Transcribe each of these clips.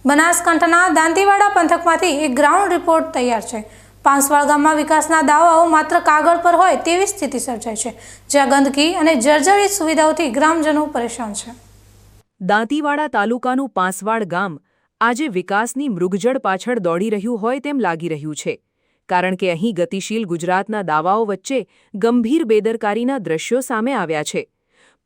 બનાસકાંઠાના દાંતીવાડા પંથકમાંથી એક ground report તૈયાર છે। પાંસવાડ ગામમાં વિકાસના દાવાઓ માત્ર કાગળ પર હોય તેવી સ્થિતિ સર્જાઈ છે, જ્યાં ગંદકી અને જર્જરિત સુવિધાઓથી ગ્રામજનો પરેશાન છે। દાંતીવાડા તાલુકાનું પાંસવાડ ગામ આજે વિકાસની મૃગજળ પાછળ દોડી રહ્યું હોય તેમ લાગી રહ્યું છે, કારણ કે અહીં ગતિશીલ ગુજરાતના દાવાઓ વચ્ચે ગંભીર બેદરકારીના દ્રશ્યો સામે આવ્યા છે।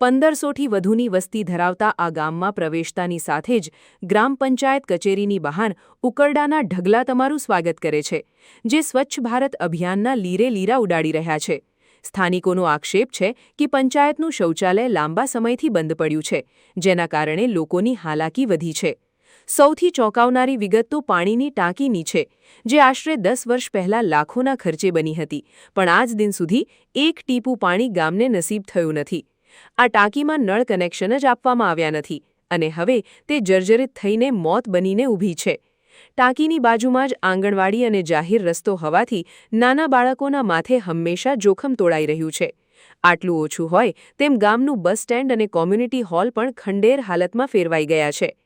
1500થી વધુની વસ્તી ધરાવતા આ ગામમાં પ્રવેશતાની સાથે જ ગ્રામ પંચાયત કચેરીની બહાર ઉકરડાના ઢગલા તમારું સ્વાગત કરે છે, જે સ્વચ્છ ભારત અભિયાનના લીરે લીરા ઉડાડી રહ્યા છે। સ્થાનિકોનો આક્ષેપ છે કે પંચાયતનું શૌચાલય લાંબા સમયથી બંધ પડ્યું છે, જેના કારણે લોકોની હાલાકી વધી છે। સૌથી ચોંકાવનારી વિગત તો પાણીની ટાંકીની છે, જે આશરે 10 વર્ષ પહેલા લાખોના ખર્ચે બની હતી, પણ આજ દિન સુધી એક ટીપું પાણી ગામને નસીબ થયું નથી। આ ટાંકીમાં નળ કનેક્શન જ આપવામાં આવ્યા નથી અને હવે તે જર્જરિત થઈને મોત બનીને ઊભી છે। ટાંકીની બાજુમાં જ આંગણવાડી અને જાહેર રસ્તો હોવાથી નાના બાળકોના માથે હંમેશા જોખમ તોળાઈ રહ્યું છે। આટલું ઓછું હોય તેમ ગામનું બસ સ્ટેન્ડ અને કોમ્યુનિટી હોલ પણ ખંડેર હાલતમાં ફેરવાઈ ગયા છે।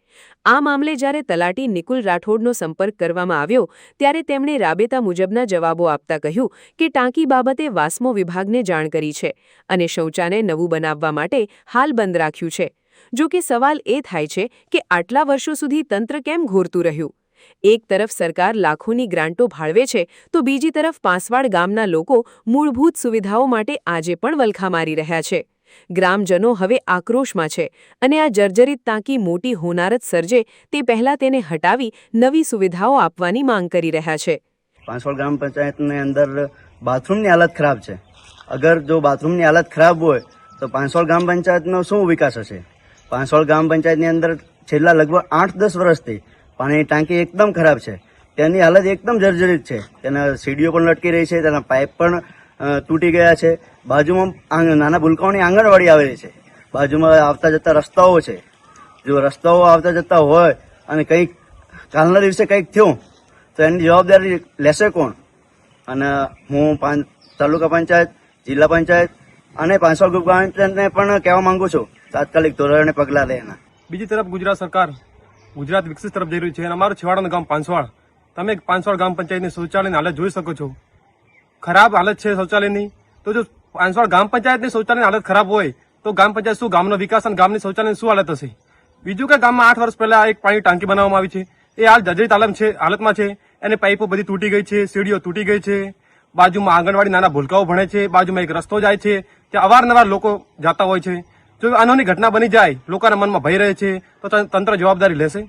આ મામલે જ્યારે તલાટી નિકુલ રાઠોડનો સંપર્ક કરવામાં આવ્યો ત્યારે તેમણે રાબેતા મુજબના જવાબો આપતા કહ્યું કે ટાંકી બાબતે વાસ્મો વિભાગને જાણ કરી છે અને શૌચાલય નવું બનાવવા માટે હાલ બંધ રાખ્યું છે। જો કે સવાલ એ થાય છે કે આટલા વર્ષો સુધી તંત્ર કેમ ઘોરતું રહ્યું? એક તરફ સરકાર લાખોની ગ્રાન્ટો ફાળવે છે, તો બીજી તરફ પાંસવાડ ગામના લોકો મૂળભૂત સુવિધાઓ માટે આજે પણ વલખા મારી રહ્યા છે। ગ્રામજનો હવે આક્રોશમાં છે અને આ જર્જરિત ટાંકી મોટી હોનારત સર્જે તે પહેલા તેને હટાવી નવી સુવિધાઓ આપવાની માંગ કરી રહ્યા છે। પાંસવાડ ગ્રામ પંચાયતની અંદર બાથરૂમની હાલત ખરાબ છે। અગર જો બાથરૂમની હાલત ખરાબ હોય તો પાંસવાડ ગ્રામ પંચાયતનો શું વિકાસ હશે? પાંસવાડ ગ્રામ પંચાયતની અંદર છેલ્લા લગભગ 8-10 વર્ષથી પાણીની ટાંકી એકદમ ખરાબ છે। તેની હાલત એકદમ જર્જરિત છે। તેના સીડીઓ પણ લટકી રહી છે, તેના પાઇપ પણ તૂટી ગયા છે। બાજુમાં નાના ભૂલકાઓની આંગણવાડી આવેલી છે, બાજુમાં આવતા જતા રસ્તાઓ છે। જો રસ્તાઓ આવતા જતા હોય અને કંઈક કાલના દિવસે કંઈક થયું તો એની જવાબદારી લેશે કોણ? અને હું તાલુકા પંચાયત, જિલ્લા પંચાયત અને પાંસવાડ ગ્રુપ ગ્રામ પંચાયતને પણ કહેવા માંગુ છું, તાત્કાલિક ધોરણે પગલાં લેના। બીજી તરફ ગુજરાત સરકાર ગુજરાત વિકસિત તરફ જઈ રહ્યું છે અને અમારું છેવાડાનું ગામ પાંસવાડ, તમે પાંસવાડ ગ્રામ પંચાયતની શૌચાલયની હાલત જોઈ શકો છો। ખરાબ હાલત છે શૌચાલયની। તો જો પાંસવાડ ગ્રામ પંચાયતની શૌચાલયની હાલત ખરાબ હોય તો ગ્રામ પંચાયત શું ગામનો વિકાસ અને ગામની શૌચાલયની શું હાલત હશે? બીજું કે ગામમાં 8 વર્ષ પહેલા એક પાણી ટાંકી બનાવવામાં આવી છે, એ હાલ જર્જરિત હાલતમાં છે। એની પાઇપો બધી તૂટી ગઈ છે, સીડીઓ તૂટી ગઈ છે, બાજુમાં આંગણવાડી નાના ભૂલકાઓ ભણે છે, બાજુમાં એક રસ્તો જાય છે, ત્યાં અવારનવાર લોકો જાતા હોય છે। જો આનોની ઘટના બની જાય, લોકોના મનમાં ભય રહે છે, તો તંત્ર જવાબદારી લેશે?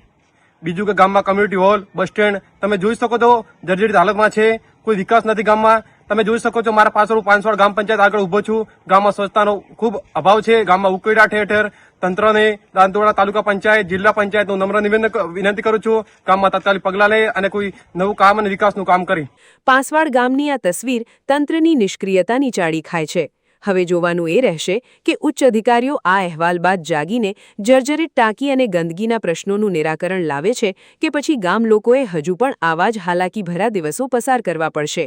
બીજું કે ગામમાં કમ્યુનિટી હોલ, બસ સ્ટેન્ડ તમે જોઈ શકો છો જર્જરિત હાલતમાં છે, કોઈ વિકાસ નથી ગામમાં। તમે જોઈ શકો છો મારા પાછળ પાંસવાડ ગ્રામ પંચાયત આગળ ઉભો છું, ગામમાં સ્વચ્છતાનો ખૂબ અભાવ છે, ગામમાં ઉકેડા ઠેર ઠેર। તંત્રને દાંતીવાડા તાલુકા પંચાયત, જિલ્લા પંચાયતનું નમ્ર વિનંતી કરું છું, ગામમાં તાત્કાલિક પગલાં લે અને કોઈ નવું કામ અને વિકાસનું કામ કરે। પાંસવાડ ગામની આ તસવીર તંત્રની નિષ્ક્રિયતાની ચાળી ખાય છે। હવે જોવાનું એ રહેશે કે ઉચ્ચ અધિકારીઓ આ અહેવાલ બાદ જાગીને જર્જરિત ટાંકી અને ગંદકીના પ્રશ્નોનું નિરાકરણ લાવે છે કે પછી ગામ લોકોએ હજુ પણ આવા જ હાલાકી ભર્યા દિવસો પસાર કરવા પડશે।